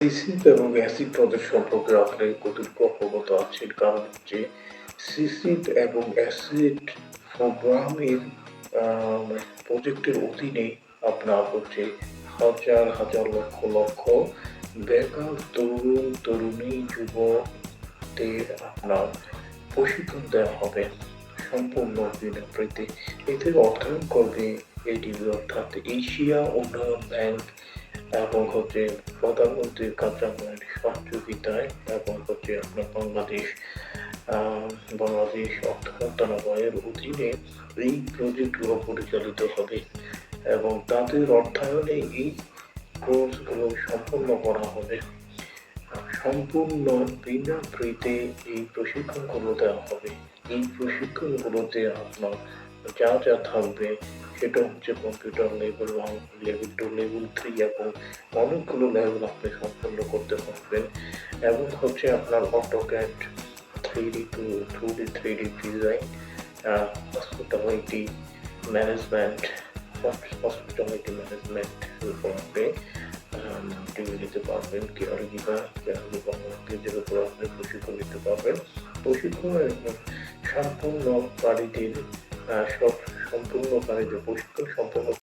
সিসিপ এবং অ্যাসিড পদের সম্পর্কে আপনি কতটুকু অবগত আছেন? কারণ হচ্ছে সিসিপ এবং অ্যাসিড প্রোগ্রামের প্রজেক্টের অধীনে আপনার হচ্ছে হাজার হাজার লক্ষ লক্ষ বেকার তরুণ তরুণী যুবকদের আপনার প্রশিক্ষণ দেওয়া হবে সম্পূর্ণ বিনামূল্যে। এতে অর্থায়ন করবে এডিবি অর্থাৎ এশিয়া উন্নয়ন ব্যাংক এবং হচ্ছে প্রধানমন্ত্রীর কার্যালয়ের সহযোগিতায় এবং হচ্ছে আপনার বাংলাদেশ অর্থ মন্ত্রণালয়ের অধীনে এই প্রজেক্টগুলো পরিচালিত হবে এবং তাদের অর্থায়নে এই কোর্সগুলো সম্পন্ন করা হবে। সম্পূর্ণ বিনামূল্যে এই প্রশিক্ষণগুলো দেওয়া হবে। এই প্রশিক্ষণগুলোতে আপনার যা যা থাকবে সেটা হচ্ছে কম্পিউটার লেভেল 1, লেভেল 2, লেভেল 3 এবং অনেকগুলো লেভেল আপনি সম্পন্ন করতে পারবেন এবং হচ্ছে আপনার AutoCAD 3D to 2D 3D design, hospitality management উপর আপনি ডিগ্রি নিতে পারবেন, কেয়ার গিভার উপর আপনি প্রশিক্ষণ নিতে পারবেন। প্রশিক্ষণের সম্পূর্ণকারীদের প্রশিক্ষণ সম্পূর্ণ